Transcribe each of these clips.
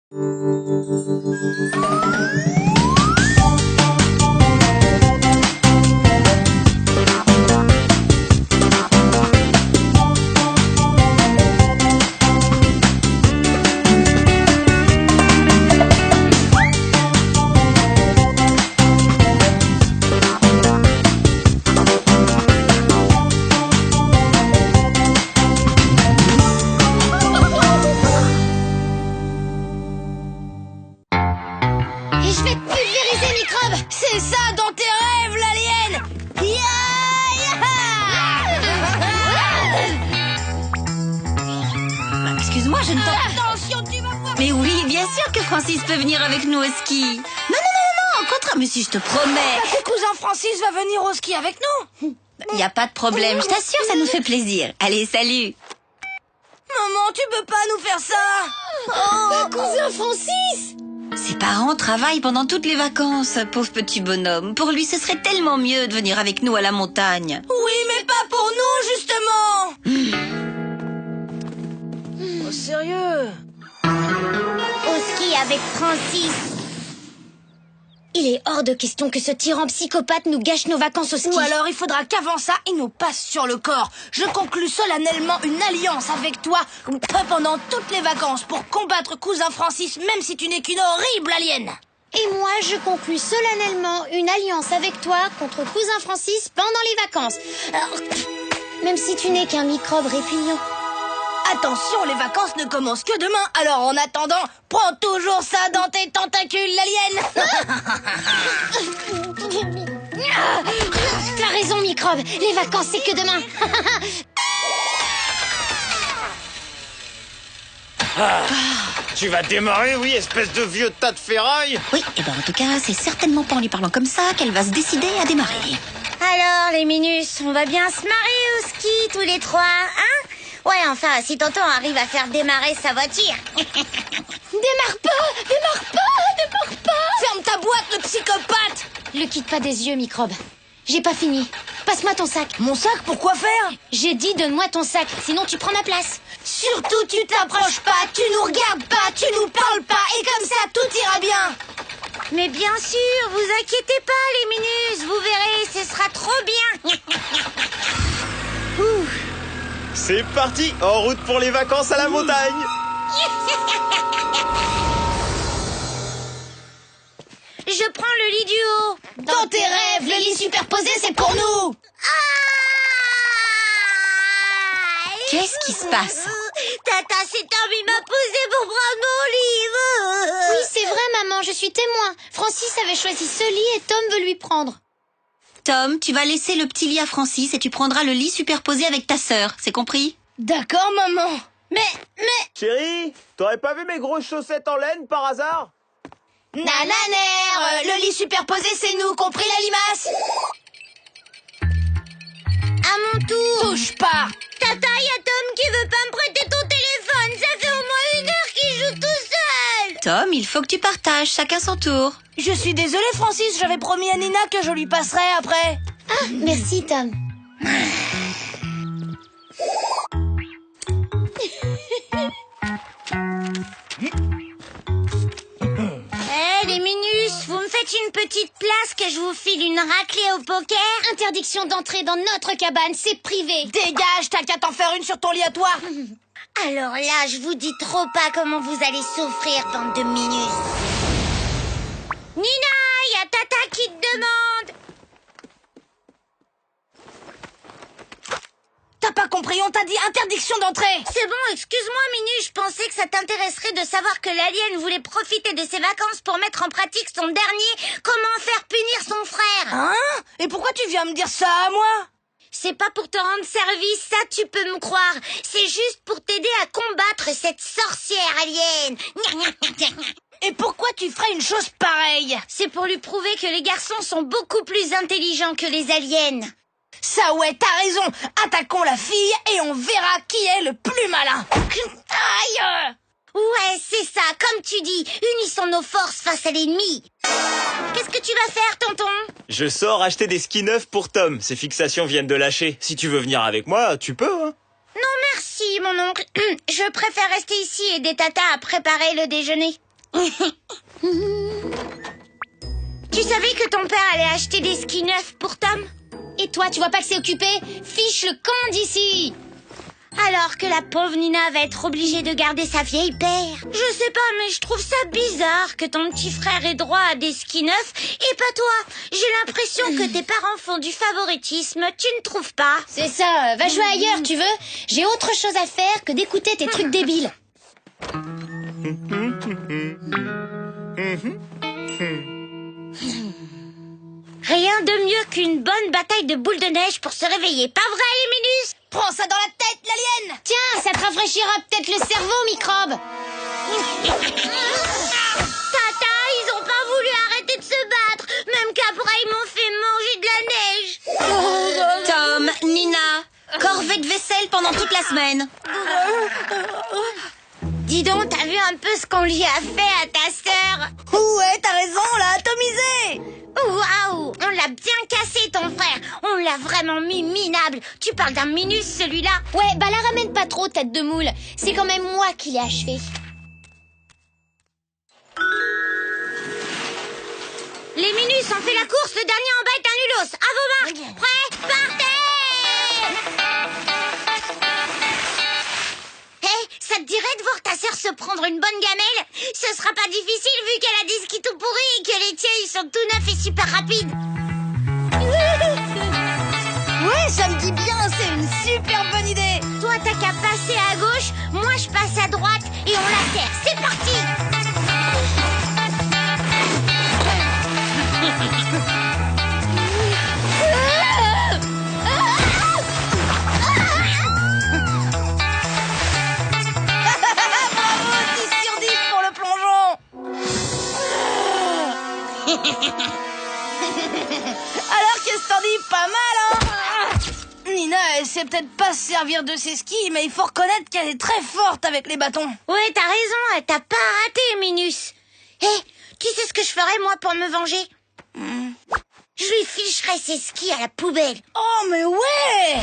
Et je vais te pulvériser, microbe! C'est ça dans tes rêves, l'alien! Excuse-moi, je ne t'entends... Attention, tu vas voir! Mais oui, bien sûr que Francis peut venir avec nous au ski. Non, au contraire, mais si je te promets. Ton cousin Francis va venir au ski avec nous! Y a pas de problème, je t'assure, ça nous fait plaisir. Allez, salut. Maman, tu peux pas nous faire ça! Oh, cousin Francis! Ses parents travaillent pendant toutes les vacances, pauvre petit bonhomme. Pour lui, ce serait tellement mieux de venir avec nous à la montagne. Oui, mais pas pour nous, justement! Oh, sérieux? Au ski avec Francis. Il est hors de question que ce tyran psychopathe nous gâche nos vacances au ski. Ou alors il faudra qu'avant ça, il nous passe sur le corps. Je conclus solennellement une alliance avec toi pendant toutes les vacances pour combattre cousin Francis, même si tu n'es qu'une horrible alien. Et moi, je conclus solennellement une alliance avec toi contre cousin Francis pendant les vacances. Alors, même si tu n'es qu'un microbe répugnant. Attention, les vacances ne commencent que demain. Alors en attendant, prends toujours ça dans tes tentacules, l'alien. T'as raison, microbe. Les vacances, c'est que demain. Tu vas démarrer, oui, espèce de vieux tas de ferraille. Oui, et ben en tout cas, c'est certainement pas en lui parlant comme ça qu'elle va se décider à démarrer. Alors, les minus, on va bien se marrer au ski tous les trois, hein? Ouais, enfin, si tonton arrive à faire démarrer sa voiture. Démarre pas! Ferme ta boîte, le psychopathe. Le quitte pas des yeux, microbe. J'ai pas fini. Passe-moi ton sac. Mon sac, pourquoi faire? J'ai dit donne-moi ton sac, sinon tu prends ma place. Surtout, tu t'approches pas, tu nous regardes pas, tu nous parles pas, et comme ça, tout ira bien. Mais bien sûr, vous inquiétez pas, les minus. Vous verrez, ce sera trop bien. C'est parti, en route pour les vacances à la montagne. Je prends le lit du haut. Dans tes rêves, le lit superposé, c'est pour nous. Qu'est-ce qui se passe? Tata s'est envie m'a posé pour prendre mon livre. Oui, c'est vrai, maman, je suis témoin. Francis avait choisi ce lit et Tom veut lui prendre. Tom, tu vas laisser le petit lit à Francis et tu prendras le lit superposé avec ta sœur, c'est compris? D'accord, maman. Mais... Chérie, t'aurais pas vu mes grosses chaussettes en laine par hasard? Nananer, le lit superposé, c'est nous, compris la limace? À mon tour. Touche pas. Tata, y a Tom qui veut pas me prêter ton téléphone. Ça fait au moins 1 heure qu'il joue tout seul. Tom, il faut que tu partages, chacun son tour. Je suis désolée, Francis, j'avais promis à Nina que je lui passerais après. Ah, merci, Tom. Les minus, vous me faites une petite place que je vous file une raclée au poker? Interdiction d'entrer dans notre cabane, c'est privé. Dégage, t'as qu'à t'en faire une sur ton lit à toi. Alors là, je vous dis trop pas comment vous allez souffrir, bande de minus. Nina, y a Tata qui te demande. T'as pas compris, on t'a dit interdiction d'entrer. C'est bon, excuse-moi Minu, je pensais que ça t'intéresserait de savoir que l'alien voulait profiter de ses vacances pour mettre en pratique son dernier comment faire punir son frère. Hein? Et pourquoi tu viens me dire ça à moi? C'est pas pour te rendre service, ça tu peux me croire. C'est juste pour t'aider à combattre cette sorcière alien. Et pourquoi tu ferais une chose pareille? C'est pour lui prouver que les garçons sont beaucoup plus intelligents que les aliens. Ça ouais, t'as raison. Attaquons la fille et on verra qui est le plus malin. Aïe! Ouais, c'est ça, comme tu dis, unissons nos forces face à l'ennemi. Qu'est-ce que tu vas faire, tonton? Je sors acheter des skis neufs pour Tom. Ses fixations viennent de lâcher. Si tu veux venir avec moi, tu peux, hein. Non, merci, mon oncle. Je préfère rester ici et aider Tata à préparer le déjeuner. Tu savais que ton père allait acheter des skis neufs pour Tom? Et toi, tu vois pas que c'est occupé? Fiche le camp d'ici! Alors que la pauvre Nina va être obligée de garder sa vieille paire. Je sais pas, mais je trouve ça bizarre que ton petit frère ait droit à des skis neufs et pas toi. J'ai l'impression que tes parents font du favoritisme, tu ne trouves pas? C'est ça, va jouer ailleurs, tu veux? J'ai autre chose à faire que d'écouter tes trucs débiles. Rien de mieux qu'une bonne bataille de boules de neige pour se réveiller, pas vrai, les Minus? Prends ça dans la tête, l'alien! Tiens, ça te rafraîchira peut-être le cerveau, microbe! Tata, ils ont pas voulu arrêter de se battre, même qu'après ils m'ont fait manger de la neige. Tom, Nina, corvée de vaisselle pendant toute la semaine. Dis donc, t'as vu un peu ce qu'on lui a fait à ta sœur? Ouais, t'as raison, on l'a atomisé! Waouh, on l'a bien cassé ton frère. On l'a vraiment mis minable. Tu parles d'un Minus celui-là? Ouais, bah la ramène pas trop, tête de moule. C'est quand même moi qui l'ai achevé. Les Minus ont fait la course, le dernier en bas est un nulos. À vos marques, prêts, partez! Ça te dirait de voir ta sœur se prendre une bonne gamelle? Ce sera pas difficile vu qu'elle a des skis tout pourris et que les tiens ils sont tout neufs et super rapides. Ouais, ça me dit bien, c'est une super bonne idée. Toi t'as qu'à passer à gauche, moi je passe à droite et on la serre. C'est parti! Alors qu'est-ce que t'en dis? Pas mal, hein? Nina, elle sait peut-être pas se servir de ses skis, mais il faut reconnaître qu'elle est très forte avec les bâtons. Ouais, t'as raison, elle t'a pas raté, Minus. Tu sais ce que je ferais, moi, pour me venger? Je lui ficherais ses skis à la poubelle. Oh, mais ouais!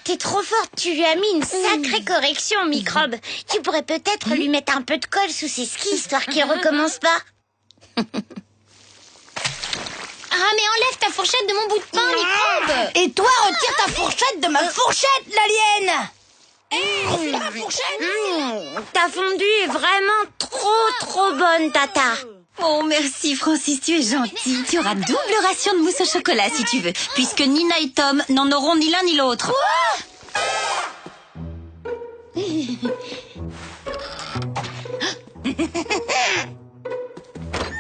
T'es trop forte, tu lui as mis une sacrée correction, microbe. Tu pourrais peut-être lui mettre un peu de colle sous ses skis, histoire qu'il recommence pas. Ah, mais enlève ta fourchette de mon bout de pain, microbe! Et toi, retire ta fourchette de ma fourchette, l'alien! C'est ma fourchette! Ta fondue est vraiment trop bonne, Tata. Oh, merci Francis, tu es gentil. Tu auras double ration de mousse au chocolat si tu veux, puisque Nina et Tom n'en auront ni l'un ni l'autre.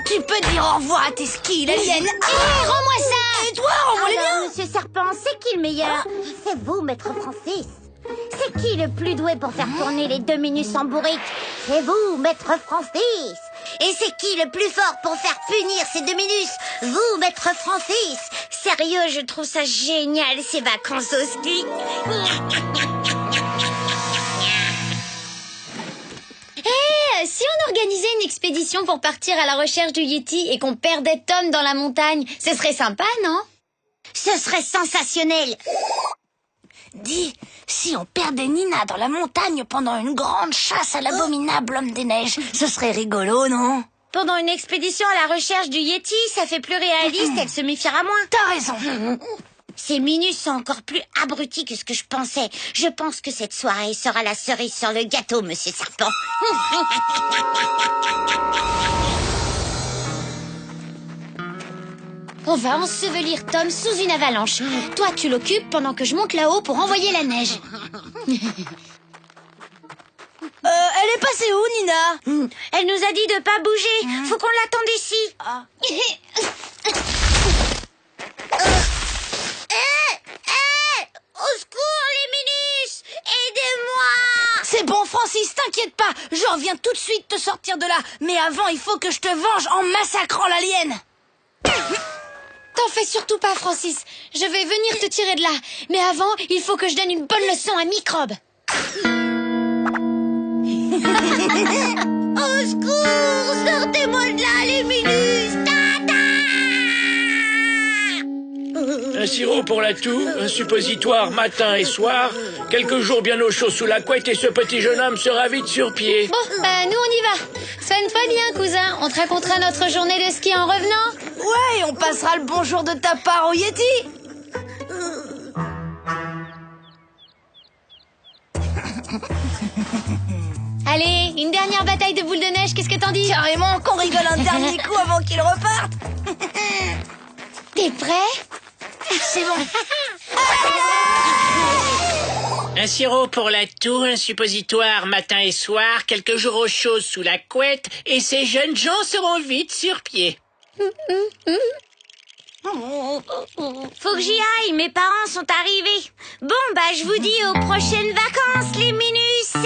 Tu peux dire au revoir à tes skis, l'alien! Rends-moi ça! Et toi, rends-moi les miens! Monsieur Serpent, c'est qui le meilleur? C'est vous, maître Francis. C'est qui le plus doué pour faire tourner les 2 Minus en bourrique? C'est vous, maître Francis. Et c'est qui le plus fort pour faire punir ces 2 Minus? Vous, maître Francis. Sérieux, je trouve ça génial, ces vacances au ski. Si on organisait une expédition pour partir à la recherche du Yeti et qu'on perdait Tom dans la montagne, ce serait sympa, non? Ce serait sensationnel. Dis, si on perdait Nina dans la montagne pendant une grande chasse à l'abominable homme des neiges, ce serait rigolo, non? Pendant une expédition à la recherche du Yeti, ça fait plus réaliste, elle se méfiera moins. T'as raison. Ces Minus sont encore plus abrutis que ce que je pensais. Je pense que cette soirée sera la cerise sur le gâteau, Monsieur Serpent. On va ensevelir Tom sous une avalanche. Toi, tu l'occupes pendant que je monte là-haut pour envoyer la neige. Elle est passée où, Nina? Elle nous a dit de pas bouger. Faut qu'on l'attende ici. Au secours, les Minus! Aidez-moi! C'est bon, Francis, t'inquiète pas. Je reviens tout de suite te sortir de là. Mais avant, il faut que je te venge en massacrant l'alien. T'en fais surtout pas, Francis. Je vais venir te tirer de là. Mais avant, il faut que je donne une bonne leçon à Microbe. Au secours! Sortez-moi de là, les Minus! Tata! Un sirop pour la toux, un suppositoire matin et soir, quelques jours bien au chaud sous la couette et ce petit jeune homme sera vite sur pied. Bon, bah nous on y va. Soigne-toi bien, cousin. On te racontera notre journée de ski en revenant. Ouais, on passera le bonjour de ta part au Yeti. Allez, une dernière bataille de boules de neige, qu'est-ce que t'en dis? Carrément, qu'on rigole un dernier coup avant qu'il reparte. T'es prêt? C'est bon. Un sirop pour la toux, un suppositoire matin et soir, quelques jours au chaud sous la couette, et ces jeunes gens seront vite sur pied. Faut que j'y aille, mes parents sont arrivés. Bon, bah, je vous dis aux prochaines vacances, les minus.